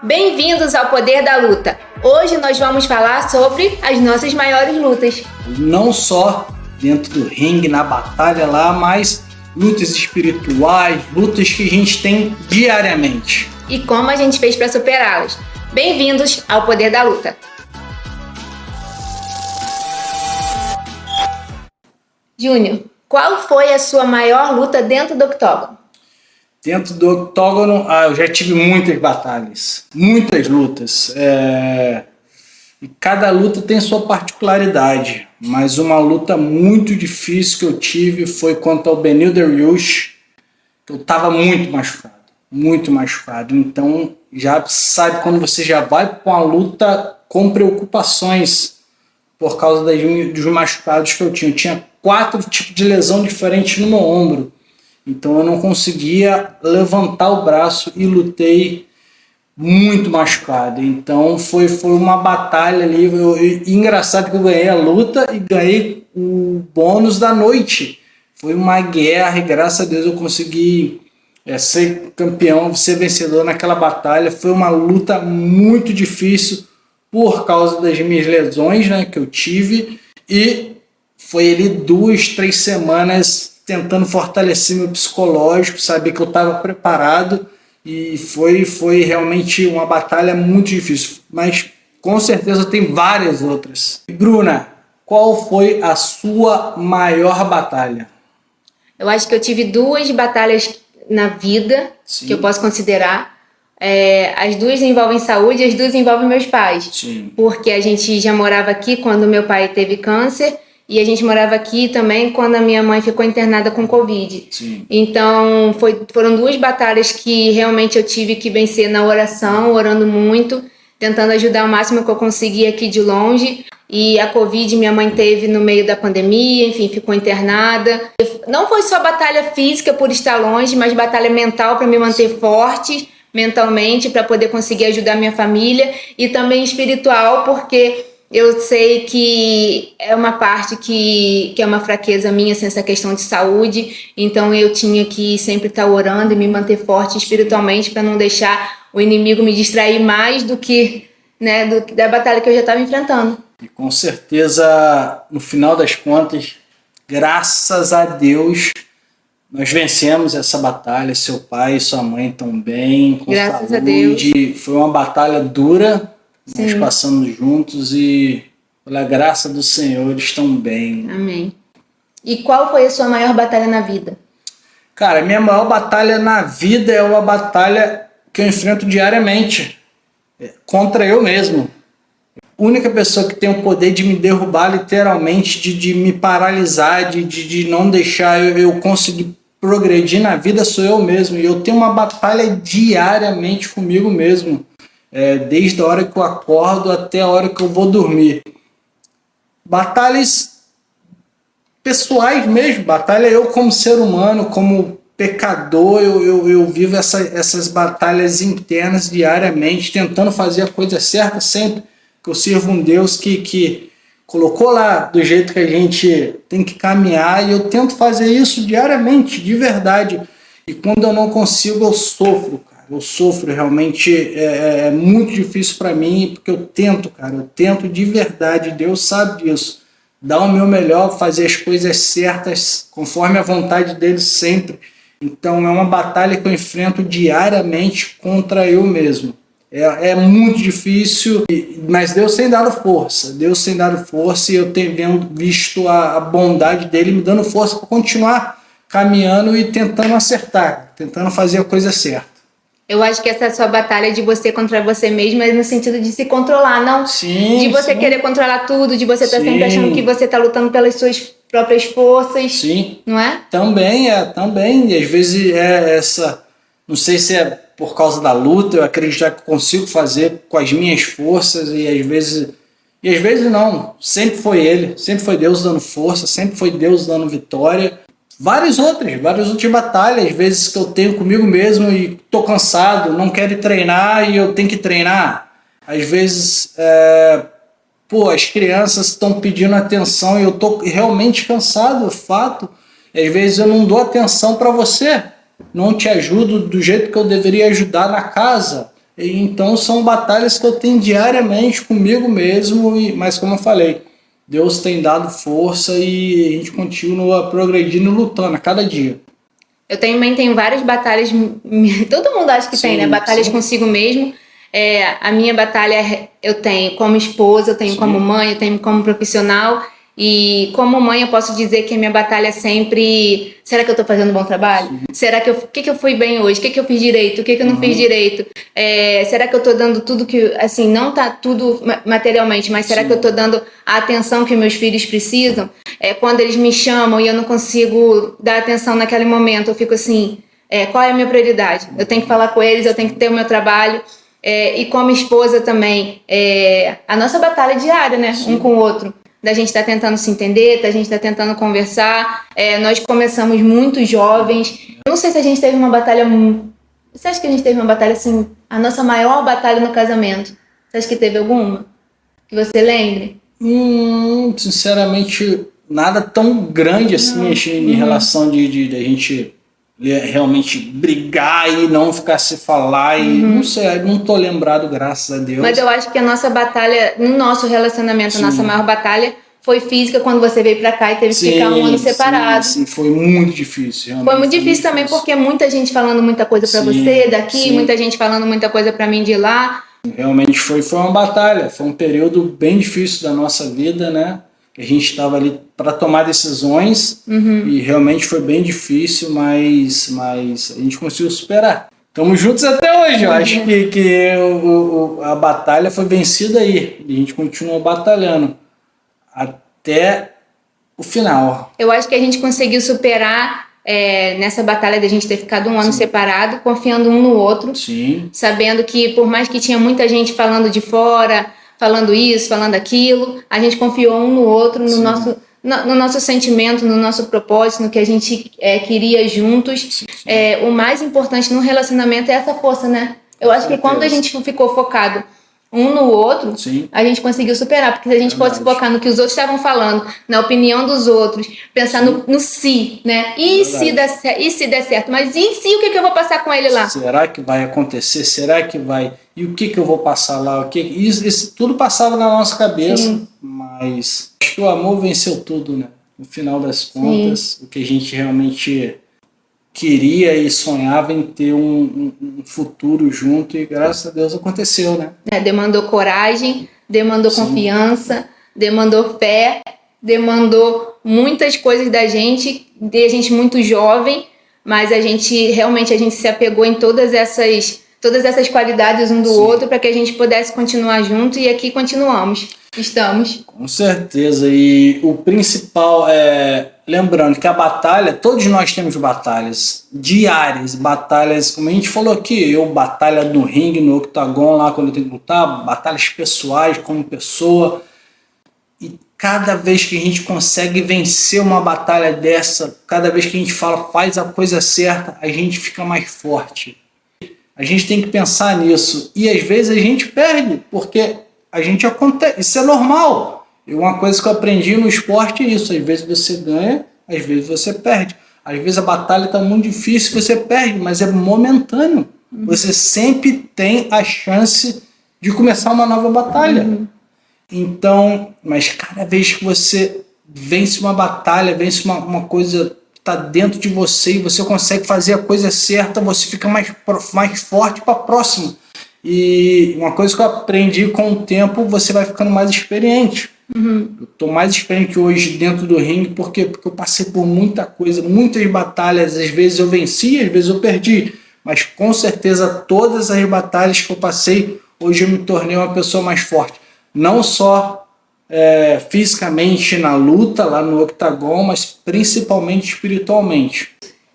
Bem-vindos ao Poder da Luta. Hoje nós vamos falar sobre as nossas maiores lutas. Não só dentro do ringue, na batalha lá, mas lutas espirituais, lutas que a gente tem diariamente. E como a gente fez para superá-las. Bem-vindos ao Poder da Luta. Júnior, qual foi a sua maior luta dentro do octógono? Dentro do octógono, eu já tive muitas batalhas, muitas lutas. E cada luta tem sua particularidade. Mas uma luta muito difícil que eu tive foi contra o Beneil Dariush, que eu estava muito machucado. Então, já sabe quando você já vai para uma luta com preocupações por causa dos machucados que eu tinha. Eu tinha 4 tipos de lesão diferentes no meu ombro. Então eu não conseguia levantar o braço e lutei muito machucado. Então foi uma batalha ali. Engraçado que eu ganhei a luta e ganhei o bônus da noite. Foi uma guerra e graças a Deus eu consegui ser campeão, ser vencedor naquela batalha. Foi uma luta muito difícil por causa das minhas lesões, né, que eu tive. E foi ali 2-3 semanas tentando fortalecer meu psicológico, saber que eu estava preparado, e foi realmente uma batalha muito difícil, mas com certeza tem várias outras. Bruna, qual foi a sua maior batalha? Eu acho que eu tive 2 batalhas na vida, sim, que eu posso considerar. As 2 envolvem saúde, as 2 envolvem meus pais. Sim. Porque a gente já morava aqui quando meu pai teve câncer, e a gente morava aqui também quando a minha mãe ficou internada com Covid. Sim. Então, foram 2 batalhas que realmente eu tive que vencer na oração, orando muito, tentando ajudar o máximo que eu conseguia aqui de longe. E a Covid minha mãe teve no meio da pandemia, enfim, ficou internada. Não foi só batalha física por estar longe, mas batalha mental para me manter forte mentalmente, para poder conseguir ajudar minha família, e também espiritual, porque eu sei que é uma parte que é uma fraqueza minha, assim, essa questão de saúde. Então eu tinha que sempre estar orando e me manter forte espiritualmente para não deixar o inimigo me distrair mais do que, né, da batalha que eu já estava enfrentando. E com certeza, no final das contas, graças a Deus, nós vencemos essa batalha. Seu pai e sua mãe estão bem, com graças saúde. A Deus. Foi uma batalha dura. Sim. Nós passamos juntos e, pela graça do Senhor, eles estão bem. Amém. E qual foi a sua maior batalha na vida? Cara, minha maior batalha na vida é uma batalha que eu enfrento diariamente contra eu mesmo. A única pessoa que tem o poder de me derrubar, literalmente, de me paralisar, de não deixar eu conseguir progredir na vida, sou eu mesmo. E eu tenho uma batalha diariamente comigo mesmo. Desde a hora que eu acordo até a hora que eu vou dormir. Batalhas pessoais mesmo, batalha eu como ser humano, como pecador, eu vivo essas batalhas internas diariamente, tentando fazer a coisa certa sempre, que eu sirvo um Deus que colocou lá do jeito que a gente tem que caminhar, e eu tento fazer isso diariamente, de verdade. E quando eu não consigo, eu sofro, cara. Eu sofro realmente, é muito difícil para mim, porque eu tento de verdade, Deus sabe disso, dar o meu melhor, fazer as coisas certas, conforme a vontade dele sempre. Então é uma batalha que eu enfrento diariamente contra eu mesmo. É muito difícil, mas Deus tem dado força, e eu tenho visto a bondade dele me dando força para continuar caminhando e tentando acertar, tentando fazer a coisa certa. Eu acho que essa é a sua batalha de você contra você mesmo, é no sentido de se controlar, não? Sim, de você sim. querer controlar tudo, de você estar Sim. sempre achando que você está lutando pelas suas próprias forças. Sim. Não é? Também. E às vezes não sei se é por causa da luta, eu acreditar que eu consigo fazer com as minhas forças, e às vezes não. Sempre foi ele, sempre foi Deus dando força, sempre foi Deus dando vitória. Várias outras batalhas, às vezes, que eu tenho comigo mesmo e tô cansado, não quero ir treinar e eu tenho que treinar. Às vezes, as crianças estão pedindo atenção e eu tô realmente cansado, fato. Às vezes eu não dou atenção para você, não te ajudo do jeito que eu deveria ajudar na casa. Então são batalhas que eu tenho diariamente comigo mesmo, mas como eu falei, Deus tem dado força e a gente continua progredindo, lutando a cada dia. Eu também tenho várias batalhas, todo mundo acha que tem, né? Batalhas consigo mesmo. A minha batalha eu tenho como esposa, eu tenho como mãe, eu tenho como profissional. E como mãe eu posso dizer que a minha batalha é sempre: será que eu tô fazendo um bom trabalho? Sim. Será que o que eu fui bem hoje? O que eu fiz direito? O que eu não fiz direito? Será que eu tô dando tudo que, assim, não tá tudo materialmente, mas será que eu tô dando a atenção que meus filhos precisam? Quando eles me chamam e eu não consigo dar atenção naquele momento, eu fico assim, qual é a minha prioridade? Eu tenho que falar com eles, eu tenho que ter o meu trabalho. E como esposa também, a nossa batalha diária, né? Sim. Um com o outro. Da gente estar tentando se entender, da gente estar tentando conversar. Nós começamos muito jovens. Eu não sei se a gente teve uma batalha... Você acha que a gente teve uma batalha, assim, a nossa maior batalha no casamento? Você acha que teve alguma? Que você lembre? Sinceramente, nada tão grande assim em relação de a gente realmente brigar e não ficar se falar. E não sei, não tô lembrado, graças a Deus. Mas eu acho que a nossa batalha, no nosso relacionamento, a nossa maior batalha foi física, quando você veio pra cá e teve que ficar um ano separado. Sim, foi muito difícil. Foi muito difícil também, porque muita gente falando muita coisa pra você daqui, muita gente falando muita coisa pra mim de lá. Realmente foi uma batalha, foi um período bem difícil da nossa vida, né? A gente estava ali para tomar decisões e realmente foi bem difícil, mas a gente conseguiu superar. Estamos juntos até hoje. Eu acho que a batalha foi vencida aí. E a gente continua batalhando até o final. Eu acho que a gente conseguiu superar nessa batalha da gente ter ficado um ano separado, confiando um no outro. Sim. Sabendo que por mais que tinha muita gente falando de fora, falando isso, falando aquilo, a gente confiou um no outro, no nosso sentimento, no nosso propósito, no que a gente queria juntos. O mais importante no relacionamento é essa força, né? Eu acho que quando a gente ficou focado um no outro, a gente conseguiu superar, porque se a gente fosse focar no que os outros estavam falando, na opinião dos outros, pensar no si, né? E se der certo? Mas e se o que eu vou passar com ele lá? Será que vai acontecer? Será que vai? E o que eu vou passar lá? Isso tudo passava na nossa cabeça, mas acho que o amor venceu tudo, né? No final das contas, o que a gente realmente queria e sonhava em ter um futuro junto, e graças a Deus aconteceu, né? Demandou coragem, demandou confiança, demandou fé, demandou muitas coisas da gente, de a gente muito jovem, mas a gente se apegou em todas essas qualidades um do outro para que a gente pudesse continuar junto, e aqui continuamos. Estamos. Com certeza. E o principal lembrando que a batalha, todos nós temos batalhas diárias, batalhas, como a gente falou aqui, batalha no ringue, no octagon, lá quando eu tenho que lutar, batalhas pessoais como pessoa. E cada vez que a gente consegue vencer uma batalha dessa, cada vez que a gente faz a coisa certa, a gente fica mais forte. A gente tem que pensar nisso. E às vezes a gente perde, porque a gente acontece. Isso é normal. E uma coisa que eu aprendi no esporte é isso. Às vezes você ganha, às vezes você perde. Às vezes a batalha está muito difícil, você perde, mas é momentâneo. Você sempre tem a chance de começar uma nova batalha. Então, mas cada vez que você vence uma batalha, vence uma coisa que está dentro de você e você consegue fazer a coisa certa, você fica mais forte para a próxima. E uma coisa que eu aprendi com o tempo, você vai ficando mais experiente. Eu estou mais experiente hoje dentro do ringue porque eu passei por muita coisa, muitas batalhas. Às vezes eu venci, às vezes eu perdi, mas com certeza todas as batalhas que eu passei, hoje eu me tornei uma pessoa mais forte. Não só fisicamente na luta, lá no octagon, mas principalmente espiritualmente.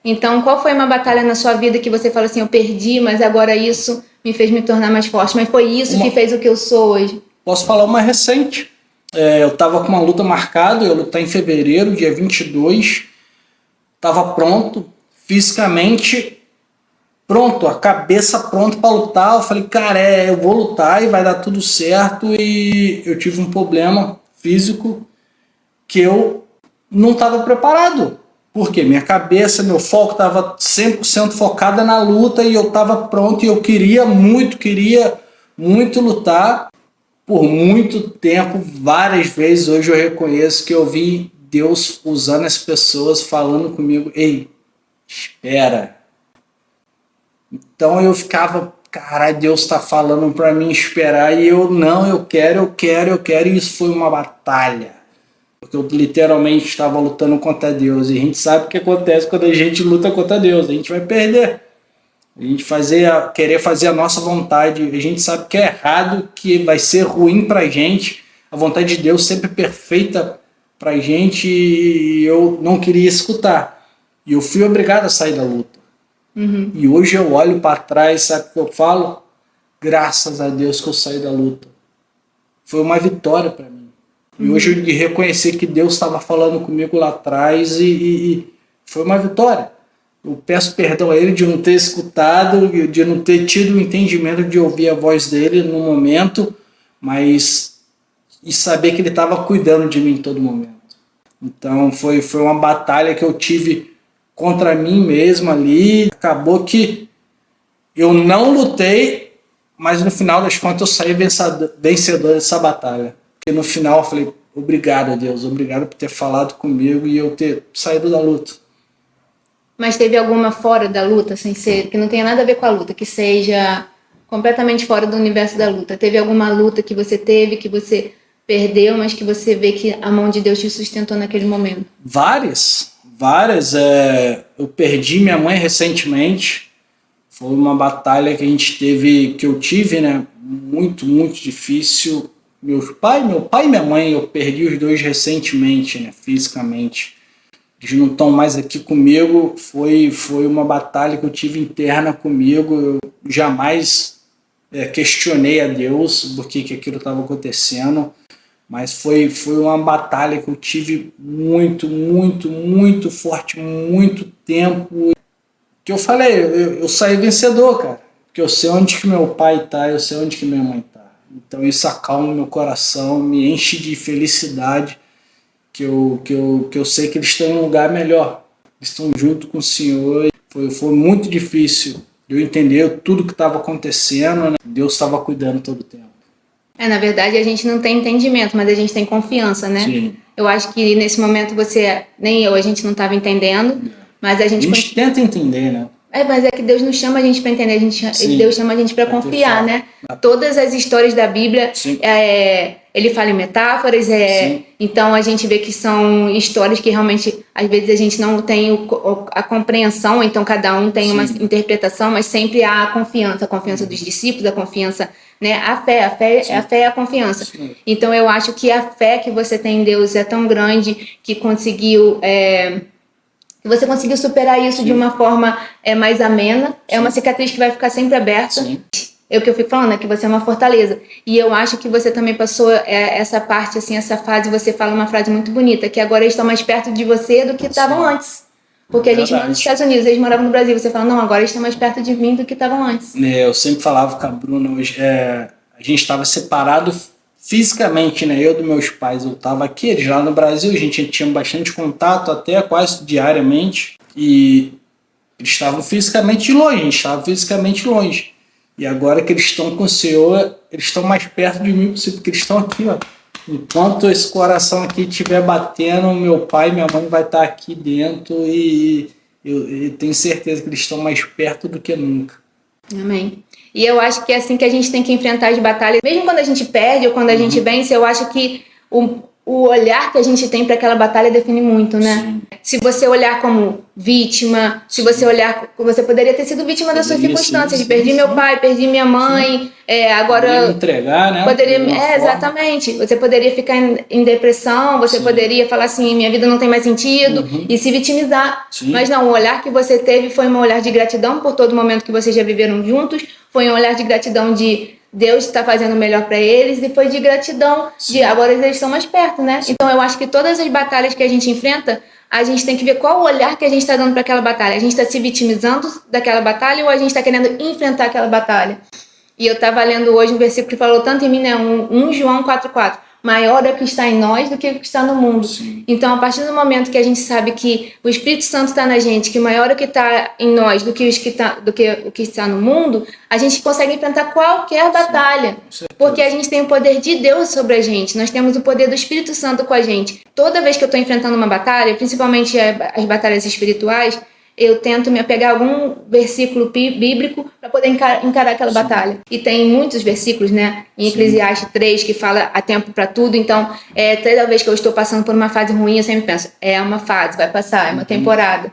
Então, qual foi uma batalha na sua vida que você fala assim, eu perdi, mas agora isso me fez me tornar mais forte, mas foi isso que fez o que eu sou hoje? Posso falar uma recente. Eu estava com uma luta marcada, eu ia lutar em fevereiro, dia 22. Estava pronto, fisicamente pronto, a cabeça pronta para lutar. Eu falei, cara, eu vou lutar e vai dar tudo certo. E eu tive um problema físico que eu não estava preparado. Porque minha cabeça, meu foco estava 100% focada na luta e eu estava pronto e eu queria muito lutar por muito tempo, várias vezes. Hoje eu reconheço que eu vi Deus usando as pessoas, falando comigo, ei, espera. Então eu ficava, caralho, Deus está falando para mim esperar e eu quero, e isso foi uma batalha. Porque eu literalmente estava lutando contra Deus. E a gente sabe o que acontece quando a gente luta contra Deus. A gente vai perder. A gente querer fazer a nossa vontade. A gente sabe que é errado, que vai ser ruim pra gente. A vontade de Deus sempre é perfeita pra gente e eu não queria escutar. E eu fui obrigado a sair da luta. E hoje eu olho para trás, sabe o que eu falo? Graças a Deus que eu saí da luta. Foi uma vitória para mim. E hoje eu reconhecer que Deus estava falando comigo lá atrás e foi uma vitória. Eu peço perdão a Ele de não ter escutado, de não ter tido o entendimento de ouvir a voz dEle no momento, mas e saber que Ele estava cuidando de mim em todo momento. Então foi uma batalha que eu tive contra mim mesmo ali. Acabou que eu não lutei, mas no final das contas eu saí vencedor dessa batalha. Porque no final eu falei, obrigado a Deus, obrigado por ter falado comigo e eu ter saído da luta. Mas teve alguma fora da luta, sem ser, que não tenha nada a ver com a luta, que seja completamente fora do universo da luta? Teve alguma luta que você teve, que você perdeu, mas que você vê que a mão de Deus te sustentou naquele momento? Várias. Eu perdi minha mãe recentemente. Foi uma batalha que eu tive, né? Muito, muito difícil. Meu pai e minha mãe, eu perdi os dois recentemente, né? Fisicamente. Eles não estão mais aqui comigo. Foi uma batalha que eu tive interna comigo. Eu jamais questionei a Deus por que aquilo estava acontecendo. Mas foi uma batalha que eu tive muito, muito, muito forte, muito tempo. Que eu falei, eu saí vencedor, cara. Porque eu sei onde que meu pai tá, eu sei onde que minha mãe tá. Então isso acalma meu coração, me enche de felicidade, que eu sei que eles estão em um lugar melhor. Eles estão junto com o Senhor. Foi muito difícil de eu entender tudo que estava acontecendo, né? Deus estava cuidando todo o tempo. Na verdade, a gente não tem entendimento, mas a gente tem confiança, né? Sim. Eu acho que nesse momento nem eu, a gente não estava entendendo, mas a gente tenta entender, né? Mas é que Deus não chama a gente para entender, Deus chama a gente para confiar, né? Todas as histórias da Bíblia, ele fala em metáforas, então a gente vê que são histórias que realmente, às vezes a gente não tem a compreensão, então cada um tem uma interpretação, mas sempre há a confiança dos discípulos, a confiança, né? A fé é a confiança. Sim. Então eu acho que a fé que você tem em Deus é tão grande que você conseguiu superar isso Sim. de uma forma mais amena. Sim. É uma cicatriz que vai ficar sempre aberta. Sim. É o que eu fico falando, é que você é uma fortaleza. E eu acho que você também passou essa parte, assim, essa fase, você fala uma frase muito bonita, que agora eles estão mais perto de você do que estavam antes. Porque a gente mora nos Estados Unidos, eles moravam no Brasil. Você fala, não, agora eles estão mais perto de mim do que estavam antes. Eu sempre falava com a Bruna, a gente estava separado fisicamente, né? Eu dos meus pais, eu estava aqui, eles lá no Brasil, a gente tinha bastante contato, até quase diariamente, e eles estavam fisicamente longe, a gente estava fisicamente longe. E agora que eles estão com o Senhor, eles estão mais perto de mim possível, porque eles estão aqui, ó. Enquanto esse coração aqui estiver batendo, meu pai e minha mãe vai estar aqui dentro e eu tenho certeza que eles estão mais perto do que nunca. Amém. E eu acho que é assim que a gente tem que enfrentar as batalhas. Mesmo quando a gente perde ou quando a gente vence, eu acho que o olhar que a gente tem para aquela batalha define muito, né? Sim. Se você olhar como vítima, se você olhar... Você poderia ter sido vítima das suas circunstâncias. De perdi meu pai, perdi minha mãe, agora... Poderia entregar, né? Exatamente. Você poderia ficar em depressão, você poderia falar assim, minha vida não tem mais sentido, e se vitimizar. Sim. Mas não, o olhar que você teve foi um olhar de gratidão por todo momento que vocês já viveram juntos, foi um olhar de gratidão de... Deus está fazendo o melhor para eles e foi de gratidão de agora eles estão mais perto, né? Sim. Então eu acho que todas as batalhas que a gente enfrenta, a gente tem que ver qual o olhar que a gente está dando para aquela batalha. A gente está se vitimizando daquela batalha ou a gente está querendo enfrentar aquela batalha? E eu estava lendo hoje um versículo que falou tanto em mim, né? 1 João 4,4. maior é o que está em nós do que o que está no mundo. Sim. Então, a partir do momento que a gente sabe que o Espírito Santo está na gente, que maior é o que está em nós do que o que está no mundo, a gente consegue enfrentar qualquer batalha. Porque a gente tem o poder de Deus sobre a gente. Nós temos o poder do Espírito Santo com a gente. Toda vez que eu estou enfrentando uma batalha, principalmente as batalhas espirituais, eu tento me apegar a algum versículo bíblico para poder encarar aquela batalha. E tem muitos versículos, né? Em Eclesiastes 3, que fala há tempo para tudo. Então, toda vez que eu estou passando por uma fase ruim, eu sempre penso, é uma fase, vai passar, é uma temporada.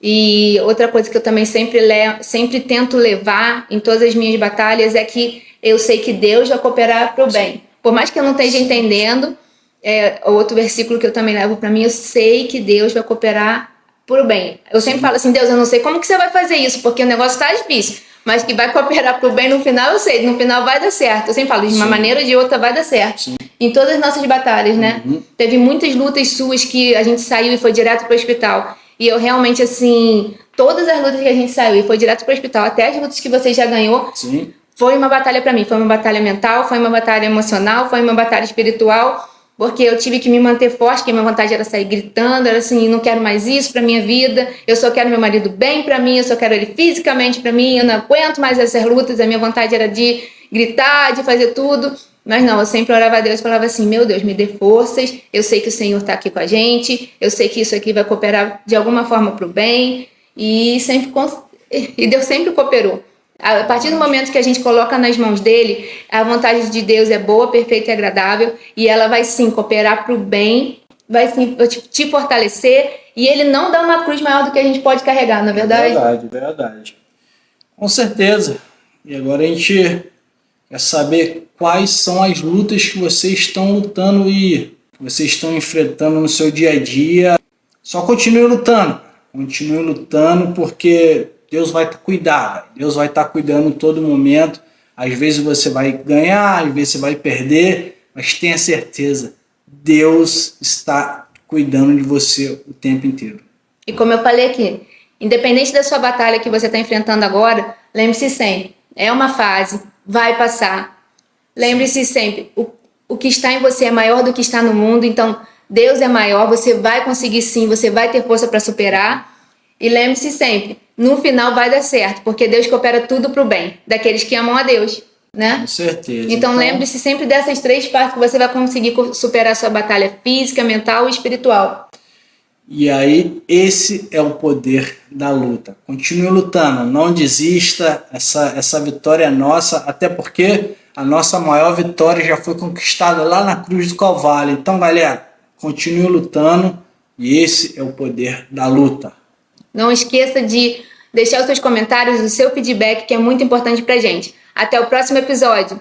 E outra coisa que eu também sempre tento levar em todas as minhas batalhas é que eu sei que Deus vai cooperar para o bem. Por mais que eu não esteja entendendo, outro versículo que eu também levo para mim, eu sei que Deus vai cooperar por bem. Eu sempre falo assim, Deus, eu não sei como que você vai fazer isso, porque o negócio tá difícil, mas que vai cooperar pro bem no final, eu sei, no final vai dar certo. Eu sempre falo, de uma maneira ou de outra vai dar certo. Sim. Em todas as nossas batalhas, né? Teve muitas lutas suas que a gente saiu e foi direto pro hospital. E eu realmente, assim, todas as lutas que a gente saiu e foi direto pro hospital, até as lutas que você já ganhou, Sim. Foi uma batalha pra mim. Foi uma batalha mental, foi uma batalha emocional, foi uma batalha espiritual. Porque eu tive que me manter forte, que a minha vontade era sair gritando, era assim, não quero mais isso pra minha vida, eu só quero meu marido bem pra mim, eu só quero ele fisicamente pra mim, eu não aguento mais essas lutas, a minha vontade era de gritar, de fazer tudo. Mas não, eu sempre orava a Deus e falava assim, meu Deus, me dê forças, eu sei que o Senhor tá aqui com a gente, eu sei que isso aqui vai cooperar de alguma forma pro bem, e Deus sempre cooperou. A partir do momento que a gente coloca nas mãos dele, a vontade de Deus é boa, perfeita e agradável, e ela vai sim cooperar para o bem, vai sim te fortalecer, e ele não dá uma cruz maior do que a gente pode carregar, não é verdade? Verdade. Com certeza. E agora a gente quer saber quais são as lutas que vocês estão lutando e que vocês estão enfrentando no seu dia a dia. Só continue lutando porque Deus vai cuidar, Deus vai estar cuidando em todo momento. Às vezes você vai ganhar, às vezes você vai perder, mas tenha certeza, Deus está cuidando de você o tempo inteiro. E como eu falei aqui, independente da sua batalha que você está enfrentando agora, lembre-se sempre, é uma fase, vai passar. Lembre-se sempre, o que está em você é maior do que está no mundo, então Deus é maior, você vai conseguir sim, você vai ter força para superar. E lembre-se sempre, no final vai dar certo, porque Deus coopera tudo para o bem, daqueles que amam a Deus, né? Com certeza. Então lembre-se sempre dessas 3 partes que você vai conseguir superar a sua batalha física, mental e espiritual. E aí, esse é o poder da luta. Continue lutando, não desista, essa vitória é nossa, até porque a nossa maior vitória já foi conquistada lá na cruz do Calvário. Então, galera, continue lutando e esse é o poder da luta. Não esqueça de deixar os seus comentários, o seu feedback, que é muito importante pra gente. Até o próximo episódio.